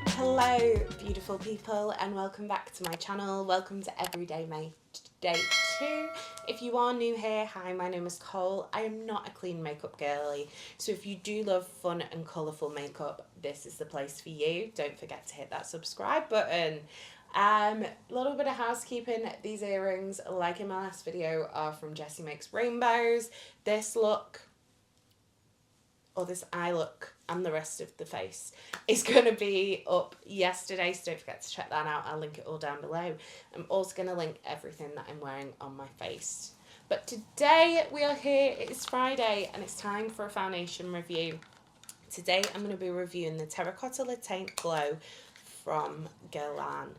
Hello beautiful people and welcome back to my channel. Welcome to Everyday May Day 2. If you are new here, hi, my name is Cole. I am not a clean makeup girly, so if you do love fun and colourful makeup, this is the place for you. Don't forget to hit that subscribe button. A little bit of housekeeping. These earrings, like in my last video, are from Jessie Makes Rainbows. This look, or this eye look, and the rest of the face is going to be up yesterday, so don't forget to check that out. I'll link it all down below. I'm also going to link everything that I'm wearing on my face. But today we are here, it's Friday, and it's time for a foundation review. Today I'm going to be reviewing the Terracotta Le Teint Glow from Guerlain.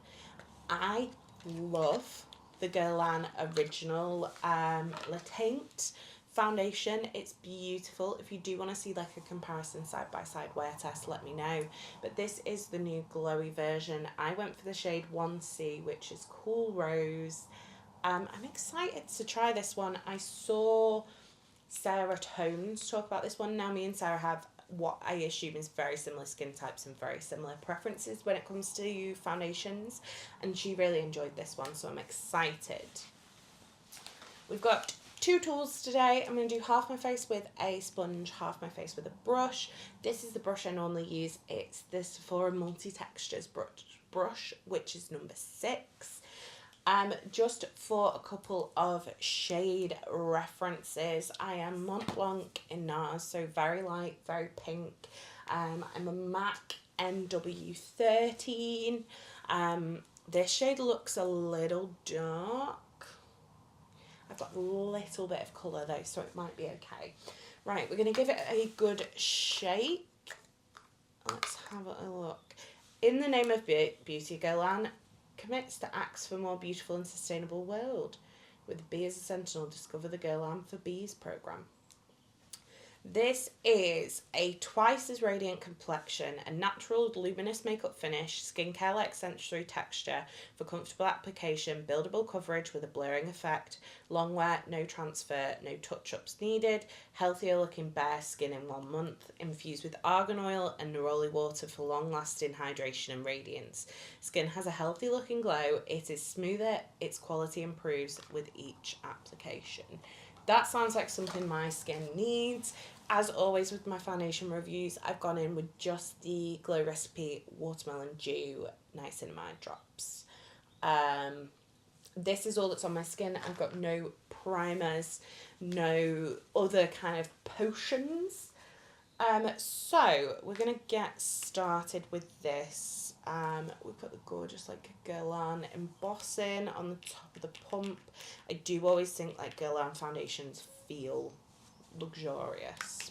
I love the Guerlain original Le Teint foundation. It's beautiful. If you do want to see like a comparison side by side wear test, let me know. But this is the new glowy version. I went for the shade 1C, which is Cool Rose. I'm excited to try this one. I saw Sarah Tones talk about this one. Now me and Sarah have what I assume is very similar skin types and very similar preferences when it comes to foundations, and she really enjoyed this one, so I'm excited. We've got two tools today. I'm going to do half my face with a sponge, half my face with a brush. This is the brush I normally use. It's the Sephora Multi Textures brush, which is number 6. Just for a couple of shade references, I am Mont Blanc in Nars, so very light, very pink. I'm a MAC NW13. This shade looks a little dark. I've got a little bit of colour though, so it might be okay. Right, we're going to give it a good shake. Let's have a look. In the name of beauty, Guerlain commits to acts for a more beautiful and sustainable world. With Bee as a Sentinel, discover the Guerlain for Bees programme. This is a twice as radiant complexion, a natural luminous makeup finish, skincare-like sensory texture for comfortable application, buildable coverage with a blurring effect, long wear, no transfer, no touch-ups needed, healthier looking bare skin in 1 month, infused with argan oil and neroli water for long-lasting hydration and radiance. Skin has a healthy looking glow, it is smoother, its quality improves with each application. That sounds like something my skin needs. As always with my foundation reviews, I've gone in with just the Glow Recipe Watermelon Dew Niacinamide drops. This is all that's on my skin. I've got no primers, no other kind of potions. So we're going to get started with this. We put the gorgeous like Guerlain embossing on the top of the pump. I do always think like Guerlain foundations feel luxurious.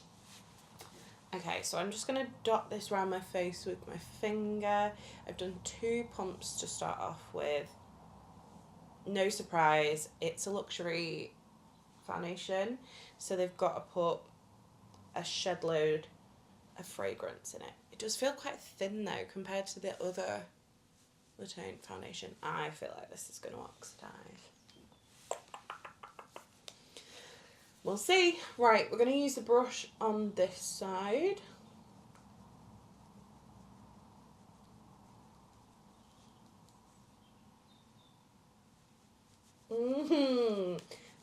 Okay, so I'm just going to dot this around my face with my finger. I've done 2 pumps to start off with. No surprise, it's a luxury foundation, so they've got to put a shed load of fragrance in it. It does feel quite thin though compared to the other Le Teint foundation. I feel like this is going to oxidize. We'll see. Right, we're going to use the brush on this side.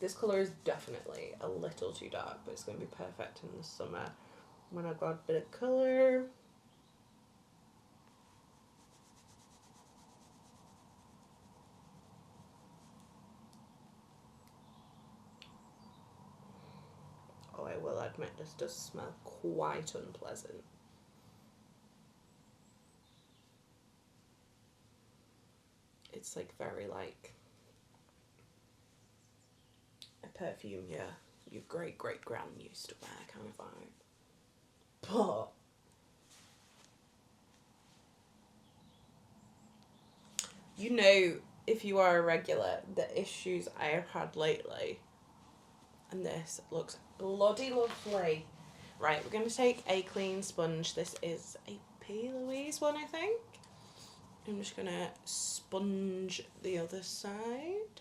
This colour is definitely a little too dark, but it's going to be perfect in the summer when I've got a bit of colour. Oh, I will admit this does smell quite unpleasant. It's like very like a perfume your great-great-gran used to wear kind of vibe. But you know, if you are a regular, the issues I have had lately, and this looks bloody lovely. Right, we're going to take a clean sponge. This is a P. Louise one, I think. I'm just going to sponge the other side.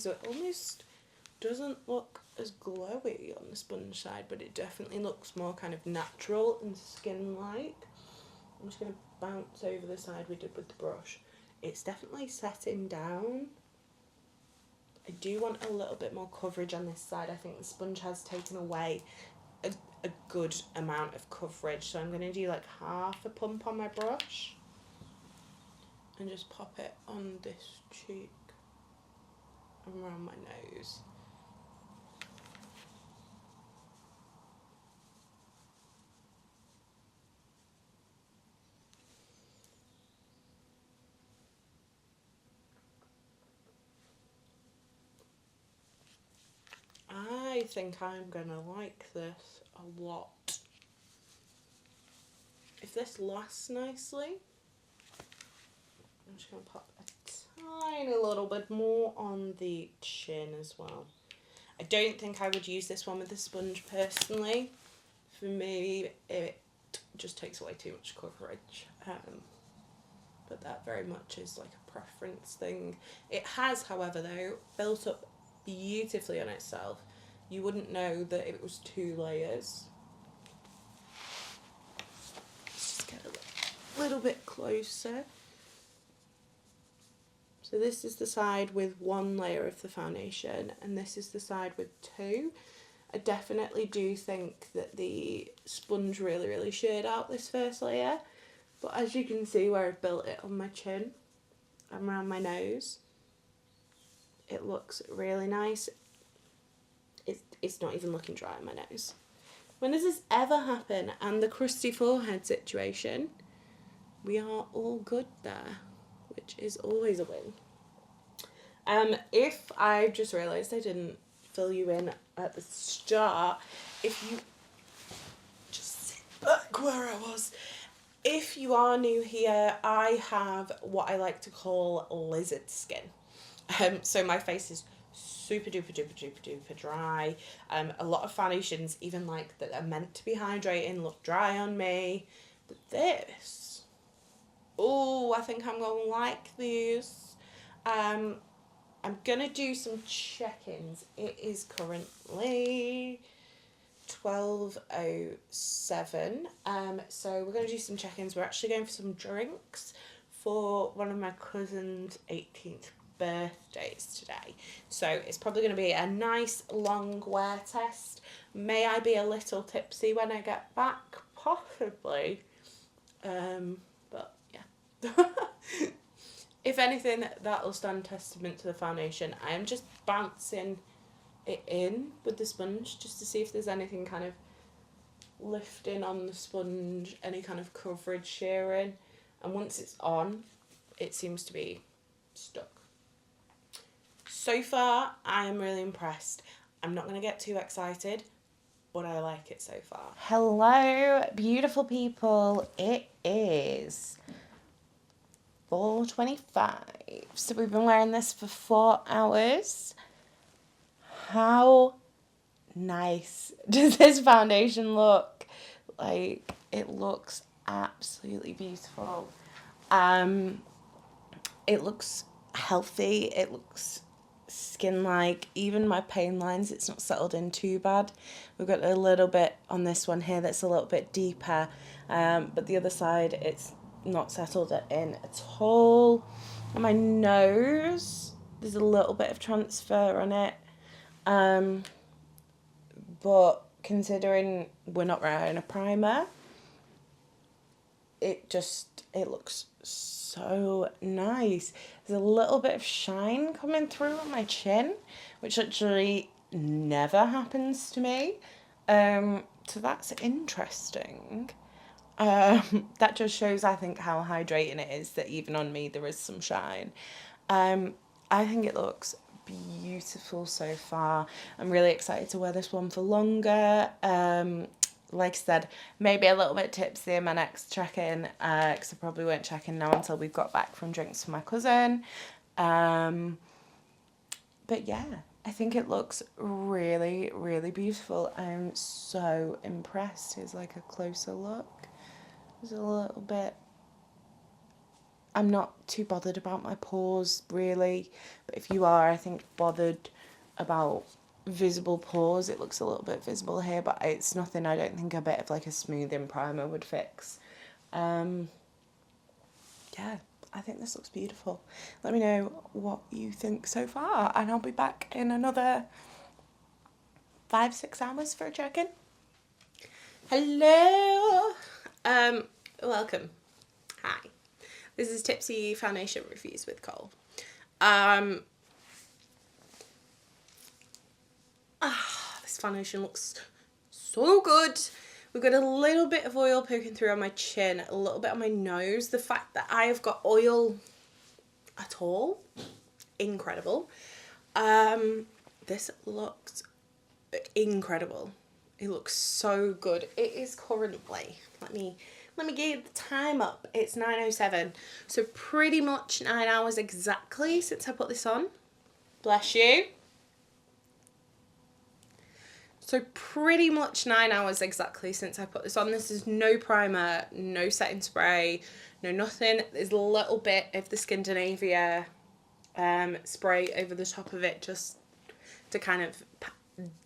so it almost doesn't look as glowy on the sponge side, but it definitely looks more kind of natural and skin-like. I'm just going to bounce over the side we did with the brush. It's definitely setting down. I do want a little bit more coverage on this side. I think the sponge has taken away a good amount of coverage, so I'm going to do like half a pump on my brush and just pop it on this cheek and around my nose. I think I'm gonna like this a lot. If this lasts nicely, I'm just gonna pop a tiny little bit more on the chin as well. I don't think I would use this one with a sponge personally. For me, it just takes away too much coverage. But that very much is like a preference thing. It has, however, though, built up beautifully on itself. You wouldn't know that it was 2 layers. Let's just get a little bit closer. So this is the side with 1 layer of the foundation, and this is the side with 2. I definitely do think that the sponge really sheared out this first layer, but as you can see where I've built it on my chin and around my nose, it looks really nice. It's not even looking dry on my nose. When does this ever happen? And the crusty forehead situation, we are all good there, which is always a win. If I just realised I didn't fill you in at the start, if you just sit back where I was. If you are new here, I have what I like to call lizard skin. So my face is super duper dry. A lot of foundations, even like that are meant to be hydrating, look dry on me. But this, oh, I think I'm gonna like these. I'm gonna do some check-ins. It is currently 12:07. So we're gonna do some check-ins. We're actually going for some drinks for one of my cousin's 18th birthdays today. So it's probably going to be a nice long wear test. May I be a little tipsy when I get back? Possibly. But yeah. If anything, that'll stand testament to the foundation. I am just bouncing it in with the sponge just to see if there's anything kind of lifting on the sponge, any kind of coverage shearing. And once it's on, it seems to be stuck. So far, I am really impressed. I'm not going to get too excited, but I like it so far. Hello, beautiful people. It is 4:25. So we've been wearing this for 4 hours. How nice does this foundation look? Like, it looks absolutely beautiful. It looks healthy. It looks skin-like. Even my pain lines, it's not settled in too bad. We've got a little bit on this one here that's a little bit deeper, but the other side, it's not settled in at all. On my nose, there's a little bit of transfer on it, but considering we're not wearing a primer, it looks so nice. There's a little bit of shine coming through on my chin, which actually never happens to me. So that's interesting. That just shows, I think, how hydrating it is that even on me there is some shine. I think it looks beautiful so far. I'm really excited to wear this one for longer. Like I said, maybe a little bit tipsy in my next check-in, because I probably won't check in now until we've got back from drinks for my cousin. But yeah, I think it looks really, really beautiful. I'm so impressed. Here's like a closer look. There's a little bit I'm not too bothered about my pores really, but if you are, I think, bothered about visible pores, it looks a little bit visible here, but it's nothing I don't think a bit of like a smoothing primer would fix. Yeah, I think this looks beautiful. Let me know what you think so far, and I'll be back in another 5-6 hours for a check-in. Hello, welcome. Hi, this is Tipsy Foundation Reviews with Cole. This foundation looks so good. We've got a little bit of oil poking through on my chin, a little bit on my nose. The fact that I have got oil at all, incredible. This looks incredible. It looks so good. It is currently, let me get the time up. It's 9:07, so pretty much 9 hours exactly since I put this on. Bless you. So pretty much 9 hours exactly since I put this on. This is no primer, no setting spray, no nothing. There's a little bit of the Scandinavia spray over the top of it, just to kind of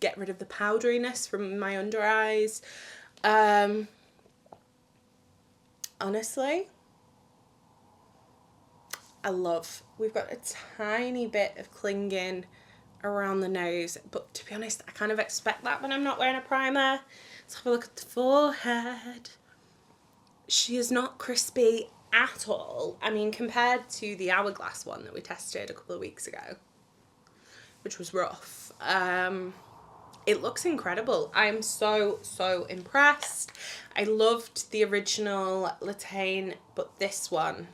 get rid of the powderiness from my under eyes. Honestly, we've got a tiny bit of clinging around the nose, but to be honest, I kind of expect that when I'm not wearing a primer. Let's have a look at the forehead. She is not crispy at all. I mean, compared to the Hourglass one that we tested a couple of weeks ago, which was rough, it looks incredible. I'm so impressed. I loved the original Le Teint, but this one,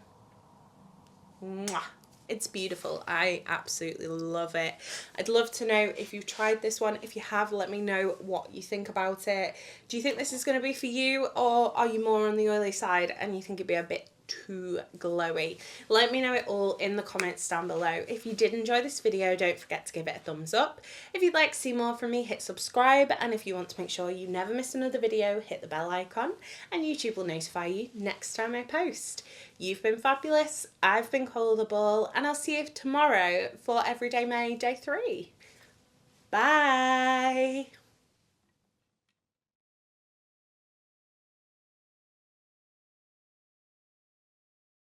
mwah, it's beautiful. I absolutely love it. I'd love to know if you've tried this one. If you have, let me know what you think about it. Do you think this is going to be for you, or are you more on the oily side and you think it'd be a bit too glowy? Let me know it all in the comments down below. If you did enjoy this video, don't forget to give it a thumbs up. If you'd like to see more from me, hit subscribe, and if you want to make sure you never miss another video, hit the bell icon and YouTube will notify you next time I post. You've been fabulous. I've been Cole the Ball, and I'll see you tomorrow for Everyday May Day 3. Bye.